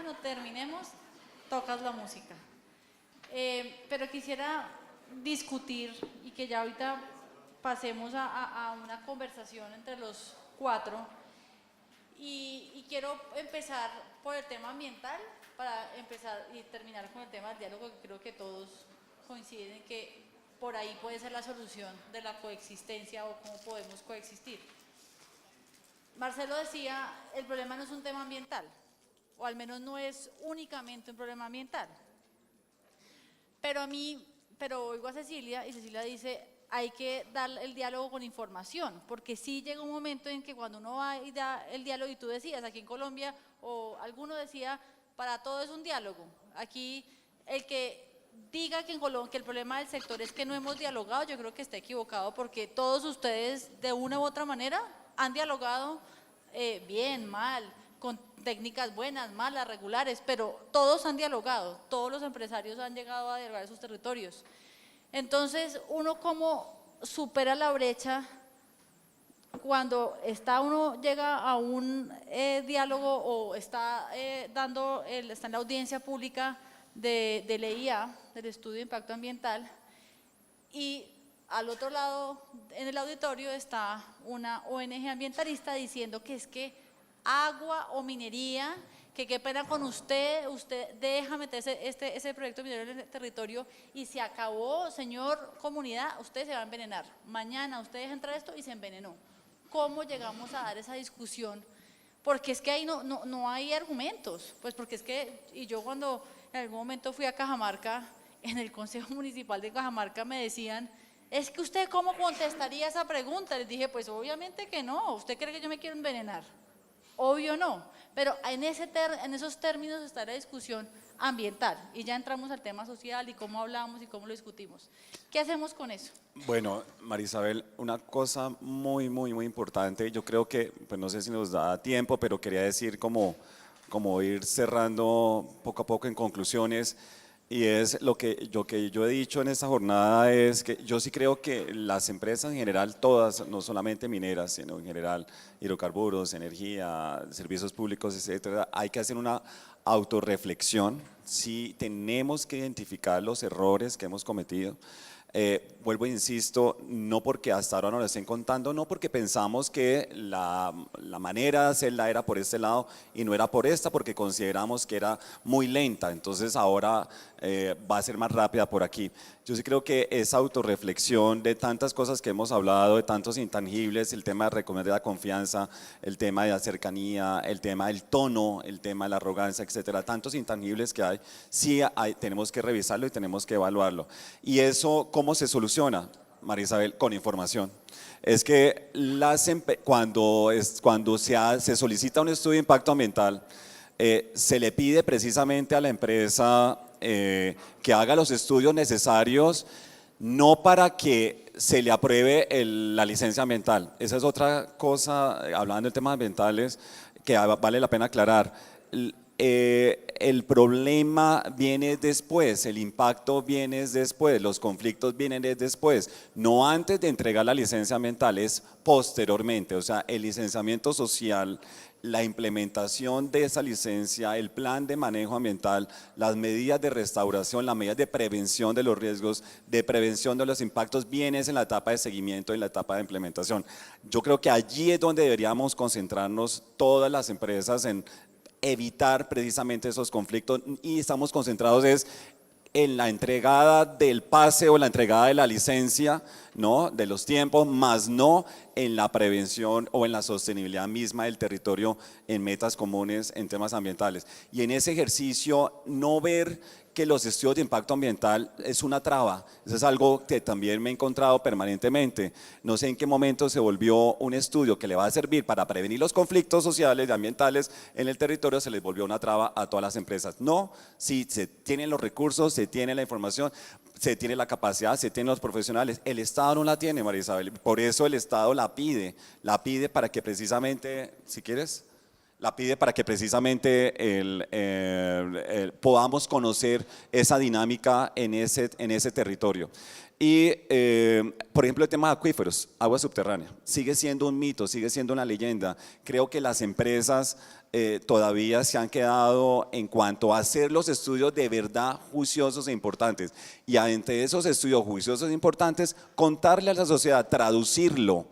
bueno, terminemos, tocas la música. Pero quisiera discutir y que ya ahorita pasemos a una conversación entre los cuatro y quiero empezar por el tema ambiental para empezar y terminar con el tema del diálogo, que creo que todos coinciden en que por ahí puede ser la solución de la coexistencia o cómo podemos coexistir. Marcelo decía, el problema no es un tema ambiental, o al menos no es únicamente un problema ambiental. Pero oigo a Cecilia y Cecilia dice, hay que dar el diálogo con información, porque sí llega un momento en que cuando uno va y da el diálogo, y tú decías, aquí en Colombia, o alguno decía, para todo es un diálogo. Aquí el que diga que en Colombia que el problema del sector es que no hemos dialogado, yo creo que está equivocado, porque todos ustedes de una u otra manera han dialogado bien, mal, con técnicas buenas, malas, regulares, pero todos han dialogado, todos los empresarios han llegado a dialogar en sus territorios. Entonces, uno cómo supera la brecha cuando uno llega a un diálogo o está está en la audiencia pública del EIA, del Estudio de Impacto Ambiental, y al otro lado, en el auditorio, está una ONG ambientalista diciendo que es que agua o minería, que qué pena con usted deja meter ese proyecto minero en el territorio y se acabó, señor comunidad, usted se va a envenenar. Mañana usted deja entrar esto y se envenenó. ¿Cómo llegamos a dar esa discusión? Porque es que ahí no hay argumentos, pues porque es que, y yo cuando en algún momento fui a Cajamarca, en el Consejo Municipal de Cajamarca me decían, es que usted cómo contestaría esa pregunta. Les dije, pues obviamente que no, ¿usted cree que yo me quiero envenenar? Obvio no, pero en esos términos está la discusión ambiental y ya entramos al tema social y cómo hablamos y cómo lo discutimos. ¿Qué hacemos con eso? Bueno, Marisabel, una cosa muy importante, yo creo que, pues no sé si nos da tiempo, pero quería decir como ir cerrando poco a poco en conclusiones. Y es lo que yo he dicho en esta jornada es que yo sí creo que las empresas en general, todas, no solamente mineras, sino en general hidrocarburos, energía, servicios públicos, etcétera, hay que hacer una autorreflexión. Sí tenemos que identificar los errores que hemos cometido. Vuelvo e insisto, no porque hasta ahora nos lo estén contando, no porque pensamos que la manera de hacerla era por este lado y no era por esta, porque consideramos que era muy lenta, entonces ahora va a ser más rápida por aquí. Yo sí creo que esa autorreflexión de tantas cosas que hemos hablado, de tantos intangibles, el tema de recomendar la confianza, el tema de la cercanía, el tema del tono, el tema de la arrogancia, etcétera, tantos intangibles que hay, sí tenemos que revisarlo y tenemos que evaluarlo. Y eso, ¿cómo se soluciona, María Isabel? Con información. Es que cuando se solicita un estudio de impacto ambiental, se le pide precisamente a la empresa que haga los estudios necesarios, no para que se le apruebe la licencia ambiental. Esa es otra cosa, hablando de temas ambientales, que vale la pena aclarar. El problema viene después, el impacto viene después, los conflictos vienen después, no antes de entregar la licencia ambiental, es posteriormente. O sea, el licenciamiento social, la implementación de esa licencia, el plan de manejo ambiental, las medidas de restauración, las medidas de prevención de los riesgos, de prevención de los impactos, vienen en la etapa de seguimiento y en la etapa de implementación. Yo creo que allí es donde deberíamos concentrarnos todas las empresas en evitar precisamente esos conflictos, y estamos concentrados en la entregada del pase o la entregada de la licencia, ¿no?, de los tiempos, más no en la prevención o en la sostenibilidad misma del territorio en metas comunes en temas ambientales. Y en ese ejercicio no ver que los estudios de impacto ambiental es una traba. Eso es algo que también me he encontrado permanentemente. No sé en qué momento se volvió un estudio que le va a servir para prevenir los conflictos sociales y ambientales en el territorio, se les volvió una traba a todas las empresas. No, si se tienen los recursos, se tiene la información, se tiene la capacidad, se tienen los profesionales. El Estado no la tiene, María Isabel, por eso el Estado la pide para que precisamente, si quieres, la pide para que precisamente podamos conocer esa dinámica en ese territorio. Y, por ejemplo, el tema de acuíferos, agua subterránea, sigue siendo un mito, sigue siendo una leyenda. Creo que las empresas todavía se han quedado en cuanto a hacer los estudios de verdad juiciosos e importantes. Y entre esos estudios juiciosos e importantes, contarle a la sociedad, traducirlo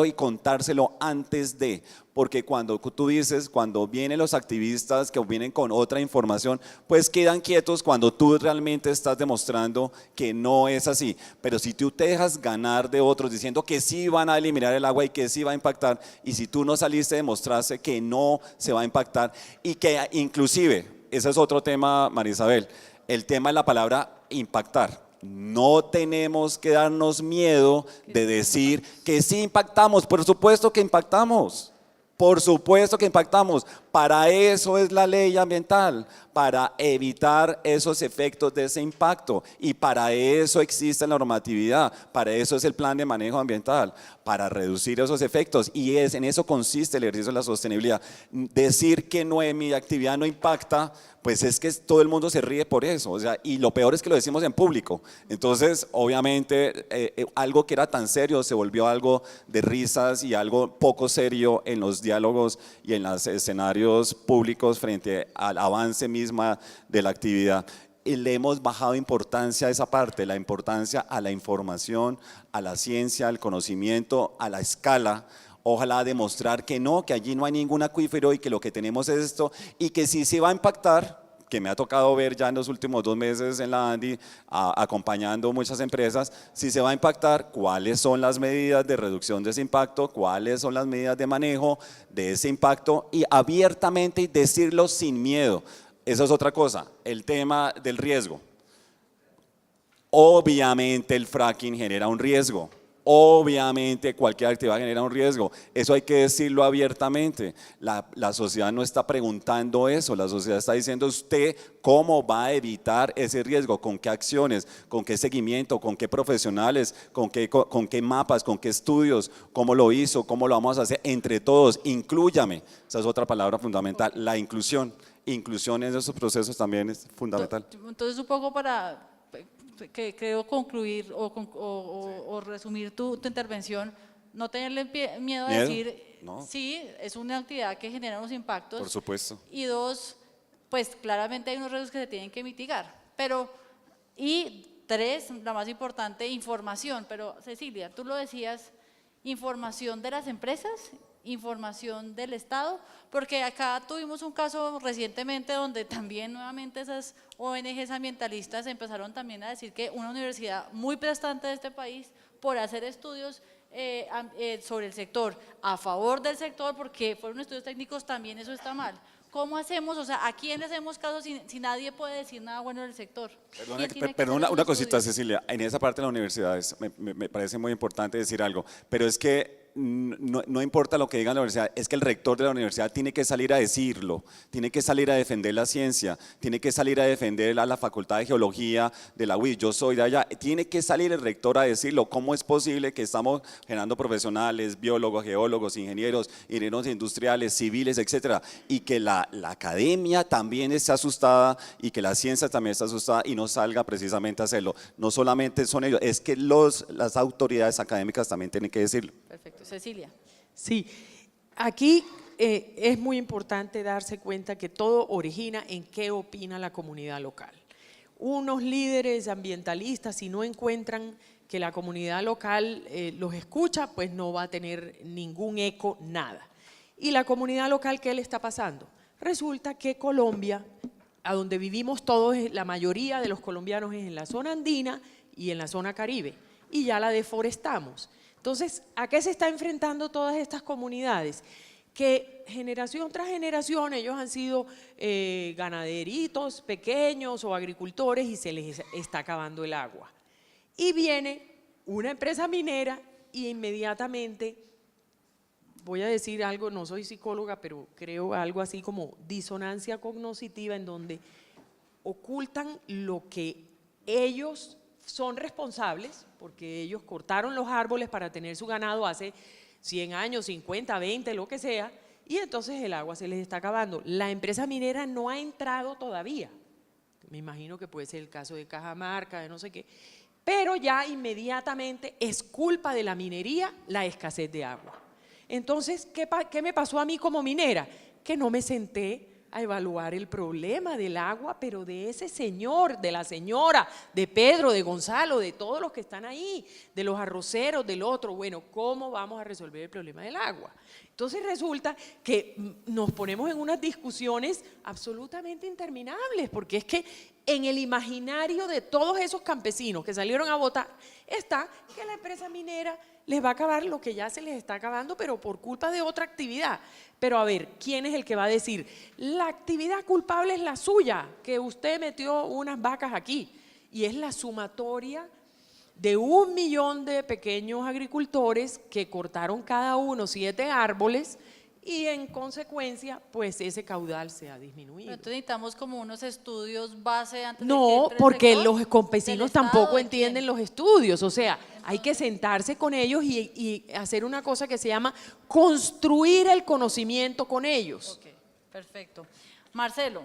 y contárselo antes de, porque cuando tú dices, cuando vienen los activistas que vienen con otra información, pues quedan quietos cuando tú realmente estás demostrando que no es así. Pero si tú te dejas ganar de otros diciendo que sí van a eliminar el agua y que sí va a impactar, y si tú no saliste, demostraste que no se va a impactar y que inclusive, ese es otro tema, María Isabel, el tema de la palabra impactar. No tenemos que darnos miedo de decir que sí impactamos, por supuesto que impactamos. Por supuesto que impactamos, para eso es la ley ambiental, para evitar esos efectos de ese impacto, y para eso existe la normatividad, para eso es el plan de manejo ambiental, para reducir esos efectos, y en eso consiste el ejercicio de la sostenibilidad. Decir que mi actividad no impacta, pues es que todo el mundo se ríe por eso, o sea, y lo peor es que lo decimos en público. Entonces, obviamente, algo que era tan serio se volvió algo de risas y algo poco serio en los diálogos y en los escenarios públicos frente al avance misma de la actividad. Y le hemos bajado importancia a esa parte, la importancia a la información, a la ciencia, al conocimiento, a la escala. Ojalá demostrar que no, que allí no hay ningún acuífero y que lo que tenemos es esto, y que sí se va a impactar, que me ha tocado ver ya en los últimos 2 meses en la ANDI, acompañando muchas empresas, si se va a impactar, cuáles son las medidas de reducción de ese impacto, cuáles son las medidas de manejo de ese impacto, y abiertamente y decirlo sin miedo. Esa es otra cosa, el tema del riesgo. Obviamente el fracking genera un riesgo. Obviamente cualquier actividad genera un riesgo, eso hay que decirlo abiertamente. La sociedad no está preguntando eso, la sociedad está diciendo usted cómo va a evitar ese riesgo, con qué acciones, con qué seguimiento, con qué profesionales, con qué mapas, con qué estudios, cómo lo hizo, cómo lo vamos a hacer entre todos, inclúyame, esa es otra palabra fundamental, la inclusión en esos procesos también es fundamental. Entonces un poco para que creo concluir o resumir tu intervención, no tenerle miedo a decir, no. Sí, es una actividad que genera unos impactos. Por supuesto. Y 2, pues claramente hay unos riesgos que se tienen que mitigar. Y 3, la más importante, información. Pero Cecilia, tú lo decías, información de las empresas, información del Estado, porque acá tuvimos un caso recientemente donde también nuevamente esas ONGs ambientalistas empezaron también a decir que una universidad muy prestante de este país, por hacer estudios sobre el sector, a favor del sector, porque fueron estudios técnicos, también eso está mal. ¿Cómo hacemos? O sea, ¿a quién le hacemos caso si nadie puede decir nada bueno del sector? Perdón, una cosita, Cecilia, en esa parte de las universidades me parece muy importante decir algo, pero es que no importa lo que diga la universidad, es que el rector de la universidad tiene que salir a decirlo, tiene que salir a defender la ciencia, tiene que salir a defender a la Facultad de Geología de la UIS, yo soy de allá, tiene que salir el rector a decirlo. ¿Cómo es posible que estamos generando profesionales, biólogos, geólogos, ingenieros industriales, civiles, etcétera, y que la academia también está asustada y que la ciencia también está asustada y no salga precisamente a hacerlo? No solamente son ellos, es que las autoridades académicas también tienen que decirlo. Perfecto. Cecilia. Sí, aquí es muy importante darse cuenta que todo origina en qué opina la comunidad local. Unos líderes ambientalistas, si no encuentran que la comunidad local los escucha, pues no va a tener ningún eco, nada. ¿Y la comunidad local qué le está pasando? Resulta que Colombia, a donde vivimos todos, la mayoría de los colombianos es en la zona andina y en la zona caribe, y ya la deforestamos. Entonces, ¿a qué se está enfrentando todas estas comunidades? Que generación tras generación ellos han sido ganaderitos pequeños o agricultores y se les está acabando el agua. Y viene una empresa minera y inmediatamente, voy a decir algo, no soy psicóloga, pero creo algo así como disonancia cognitiva, en donde ocultan lo que ellos son responsables, porque ellos cortaron los árboles para tener su ganado hace 100 años, 50, 20, lo que sea, y entonces el agua se les está acabando. La empresa minera no ha entrado todavía, me imagino que puede ser el caso de Cajamarca, de no sé qué, pero ya inmediatamente es culpa de la minería la escasez de agua. Entonces, ¿qué me pasó a mí como minera? que no me senté a evaluar el problema del agua, pero de ese señor, de la señora, de Pedro, de Gonzalo, de todos los que están ahí, de los arroceros, del otro. Bueno, ¿cómo vamos a resolver el problema del agua? Entonces resulta que nos ponemos en unas discusiones absolutamente interminables, porque es que en el imaginario de todos esos campesinos que salieron a votar está que la empresa minera les va a acabar lo que ya se les está acabando, pero por culpa de otra actividad. Pero a ver, ¿quién es el que va a decir? La actividad culpable es la suya, que usted metió unas vacas aquí, y es la sumatoria de 1 millón de pequeños agricultores que cortaron cada uno 7 árboles y en consecuencia pues ese caudal se ha disminuido. Entonces necesitamos como unos estudios base antes de que No, entre el porque sector los campesinos del Estado, tampoco ¿de entienden quién? los estudios, o sea, hay que sentarse con ellos y hacer una cosa que se llama construir el conocimiento con ellos. Ok, perfecto. Marcelo,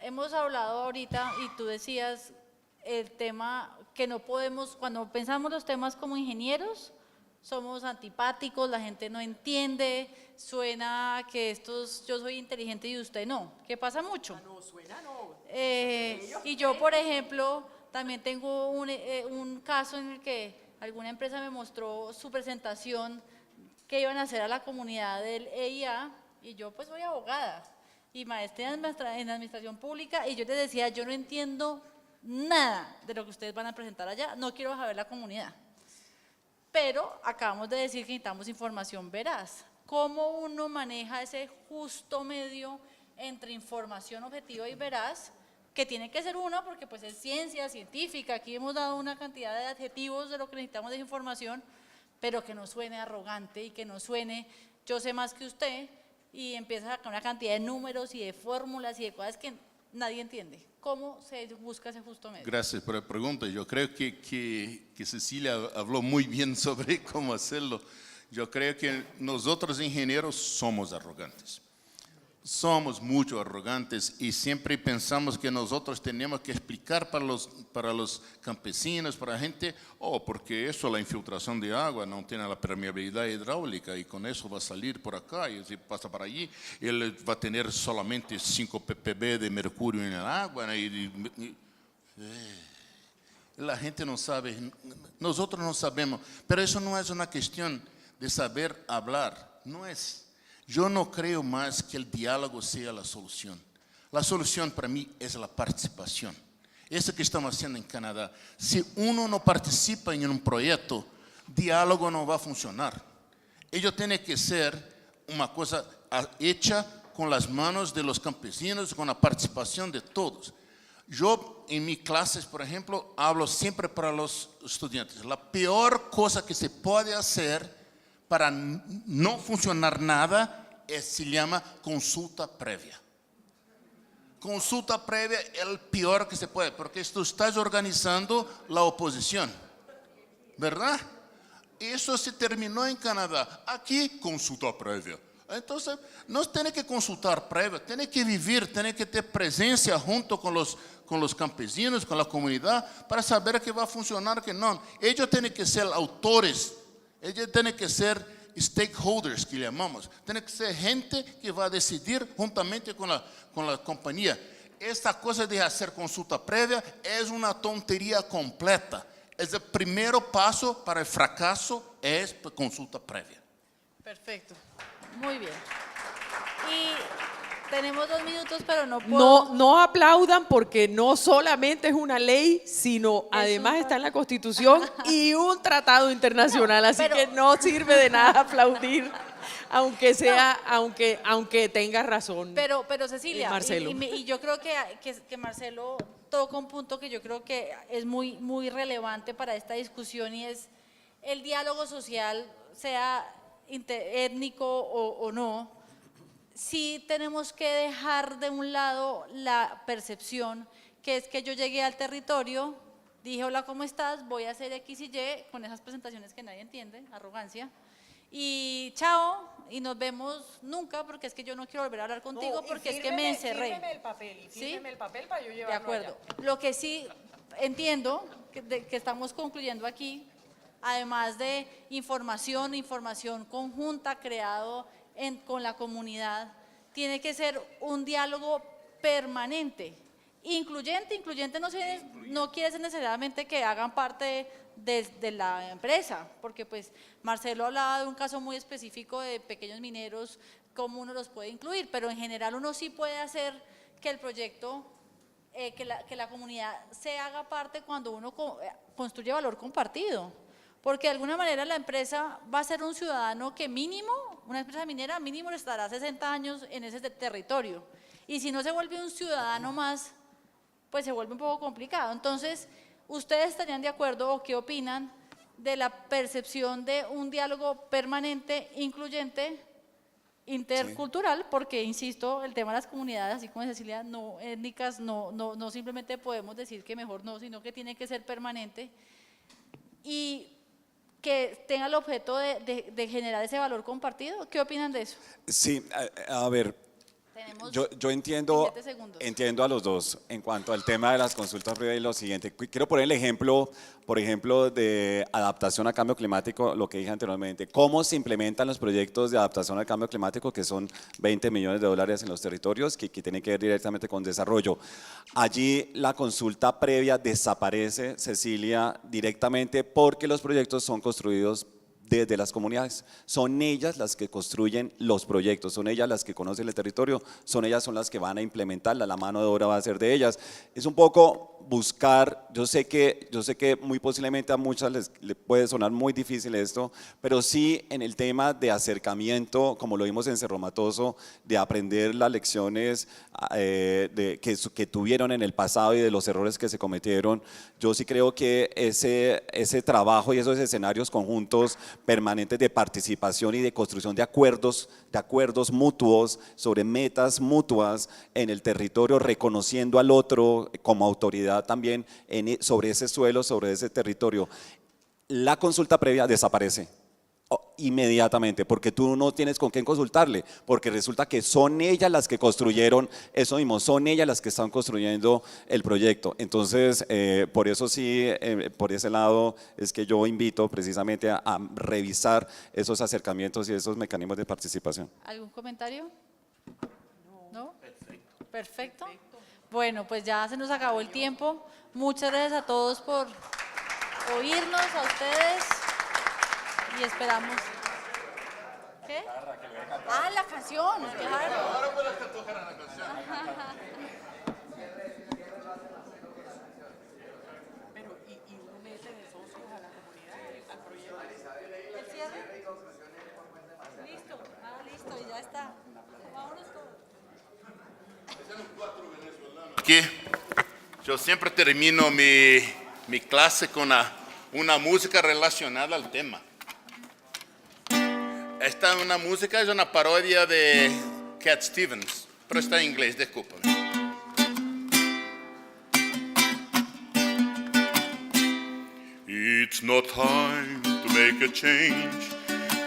hemos hablado ahorita y tú decías el tema que no podemos, cuando pensamos los temas como ingenieros, somos antipáticos, la gente no entiende, suena que yo soy inteligente y usted no, que pasa mucho. No, suena no. Y yo, por ejemplo, también tengo un caso en el que alguna empresa me mostró su presentación que iban a hacer a la comunidad del EIA, y yo pues soy abogada y maestra en administración pública, y yo les decía, yo no entiendo nada de lo que ustedes van a presentar allá, no quiero saber la comunidad. Pero acabamos de decir que necesitamos información veraz. ¿Cómo uno maneja ese justo medio entre información objetiva y veraz? Que tiene que ser una porque pues es ciencia científica, aquí hemos dado una cantidad de adjetivos de lo que necesitamos de información, pero que no suene arrogante y que no suene yo sé más que usted y empieza a sacar una cantidad de números y de fórmulas y de cosas que nadie entiende. ¿Cómo se busca ese justo medio? Gracias por la pregunta. Yo creo que Cecilia habló muy bien sobre cómo hacerlo. Yo creo que nosotros ingenieros somos arrogantes. Somos mucho arrogantes y siempre pensamos que nosotros tenemos que explicar para los campesinos, para la gente, porque eso, la infiltración de agua no tiene la permeabilidad hidráulica y con eso va a salir por acá y si pasa para allí, él va a tener solamente 5 ppb de mercurio en el agua. La gente no sabe, nosotros no sabemos, pero eso no es una cuestión de saber hablar, no es. Yo no creo más que el diálogo sea la solución. La solución para mí es la participación. Eso que estamos haciendo en Canadá. Si uno no participa en un proyecto, diálogo no va a funcionar. Ello tiene que ser una cosa hecha con las manos de los campesinos, con la participación de todos. Yo en mis clases, por ejemplo, hablo siempre para los estudiantes. La peor cosa que se puede hacer para no funcionar nada se llama consulta previa. Consulta previa es el peor que se puede, porque tú estás organizando la oposición, ¿verdad? Eso se terminó en Canadá. Aquí, consulta previa. Entonces, no tiene que consultar previa, tiene que vivir, tiene que tener presencia junto con los campesinos, con la comunidad, para saber que va a funcionar, que no. Ellos tienen que ser autores, ellos tienen que ser stakeholders, que llamamos. Tiene que ser gente que va a decidir juntamente con la compañía. Esta cosa de hacer consulta previa es una tontería completa. Es el primer paso para el fracaso, es consulta previa. Perfecto, muy bien. Y tenemos 2 minutos, pero no puedo… No aplaudan porque no solamente es una ley, sino además está en la Constitución y un tratado internacional, así pero- que no sirve de nada aplaudir, aunque sea, aunque tenga razón. Pero Cecilia, Marcelo. y yo creo que Marcelo toca un punto que yo creo que es muy, muy relevante para esta discusión, y es el diálogo social, sea étnico o no. Sí tenemos que dejar de un lado la percepción que es que yo llegué al territorio, dije hola, ¿cómo estás? Voy a hacer X y Y con esas presentaciones que nadie entiende, arrogancia, y chao, y nos vemos nunca, porque es que yo no quiero volver a hablar contigo, porque es que me encerré. Fírmeme el papel y fírmeme el papel para yo De llevarlo acuerdo. allá. Lo que sí entiendo que estamos concluyendo aquí, además de información conjunta creado con la comunidad, tiene que ser un diálogo permanente. Incluyente no quiere decir necesariamente que hagan parte de la empresa, porque pues Marcelo hablaba de un caso muy específico de pequeños mineros, cómo uno los puede incluir, pero en general uno sí puede hacer que el proyecto, que la comunidad se haga parte cuando uno construye valor compartido, porque de alguna manera la empresa va a ser un ciudadano que mínimo, una empresa minera mínimo estará 60 años en ese territorio, y si no se vuelve un ciudadano más, pues se vuelve un poco complicado. Entonces, ¿ustedes estarían de acuerdo o qué opinan de la percepción de un diálogo permanente, incluyente, intercultural? Porque, insisto, el tema de las comunidades, así como Cecilia, no étnicas, no simplemente podemos decir que mejor no, sino que tiene que ser permanente y que tenga el objeto de generar ese valor compartido. ¿Qué opinan de eso? Sí, a ver, yo entiendo a los dos en cuanto al tema de las consultas previas y lo siguiente. Quiero poner el ejemplo, por ejemplo, de adaptación al cambio climático, lo que dije anteriormente. ¿Cómo se implementan los proyectos de adaptación al cambio climático, que son 20 millones de dólares en los territorios, que tienen que ver directamente con desarrollo? Allí la consulta previa desaparece, Cecilia, directamente porque los proyectos son construidos desde las comunidades. Son ellas las que construyen los proyectos, son ellas las que conocen el territorio, son las que van a implementarla, la mano de obra va a ser de ellas. Es un poco buscar, yo sé que muy posiblemente a muchas les puede sonar muy difícil esto, pero sí en el tema de acercamiento, como lo vimos en Cerro Matoso, de aprender las lecciones que tuvieron en el pasado y de los errores que se cometieron. Yo sí creo que ese trabajo y esos escenarios conjuntos permanentes de participación y de construcción de acuerdos mutuos sobre metas mutuas en el territorio, reconociendo al otro como autoridad también sobre ese suelo, sobre ese territorio. La consulta previa desaparece inmediatamente, porque tú no tienes con quién consultarle, porque resulta que son ellas las que construyeron eso mismo, son ellas las que están construyendo el proyecto. Entonces, por eso sí, por ese lado es que yo invito precisamente a revisar esos acercamientos y esos mecanismos de participación. ¿Algún comentario? ¿No? Perfecto. Bueno, pues ya se nos acabó el tiempo. Muchas gracias a todos por oírnos, a ustedes. Y esperamos. ¿Qué? Ah, la canción, claro. Pero, ¿y uno mete de socios a la comunidad, al proyecto? ¿El cierre? Listo, listo, y ya está. Vámonos todos. Aqui, eu sempre termino minha classe com uma música relacionada ao tema. Esta é uma música, é uma paródia de Cat Stevens, pero está em inglês, desculpa. It's not time to make a change,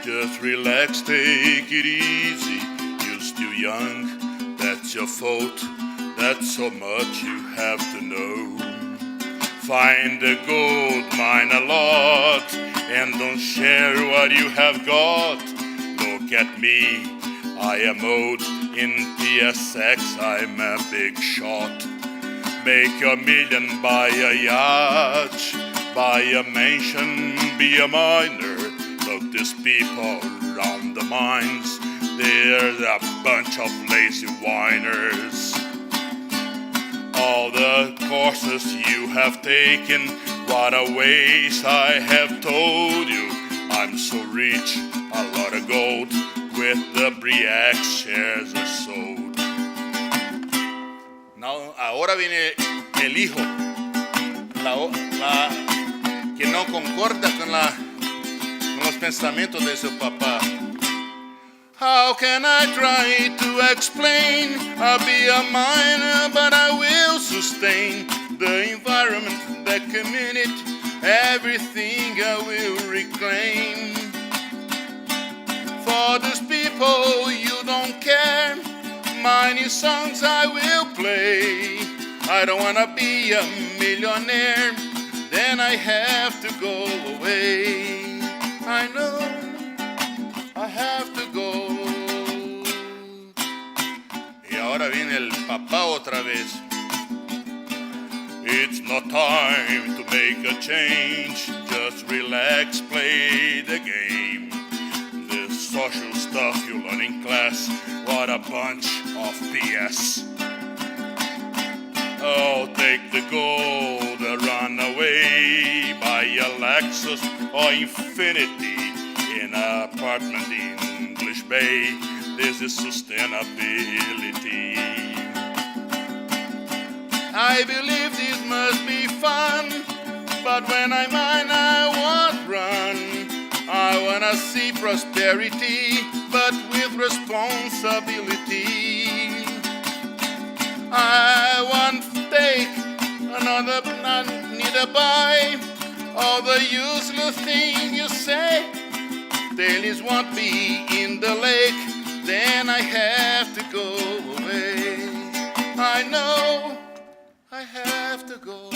just relax, take it easy. You're still young, that's your fault. That's so much you have to know. Find the gold, mine a lot, and don't share what you have got. Look at me, I am old in PSX, I'm a big shot. Make a million, buy a yacht, buy a mansion, be a miner. Look, these people around the mines, they're a bunch of lazy whiners. All the courses you have taken, what a waste, I have told you. I'm so rich, a lot of gold, with the Briac shares are sold. Now, ahora viene el hijo, que no concorda con los pensamientos de su papá. How can I try to explain? I'll be a miner, but I will sustain the environment, the community, everything I will reclaim. For these people you don't care, many songs I will play. I don't wanna be a millionaire, then I have to go away. I know I have to go. ahora viene el papá otra vez. It's not time to make a change, just relax, play the game. The social stuff you learn in class, what a bunch of BS. Oh, take the gold, run away, buy a Lexus or Infinity in an apartment in English Bay. This is sustainability. I believe this must be fun, but when I'm mine, I won't run. I wanna see prosperity, but with responsibility. I want take another, neither buy all the useless things you say. Tailies won't be in the lake, then I have to go away. I know I have to go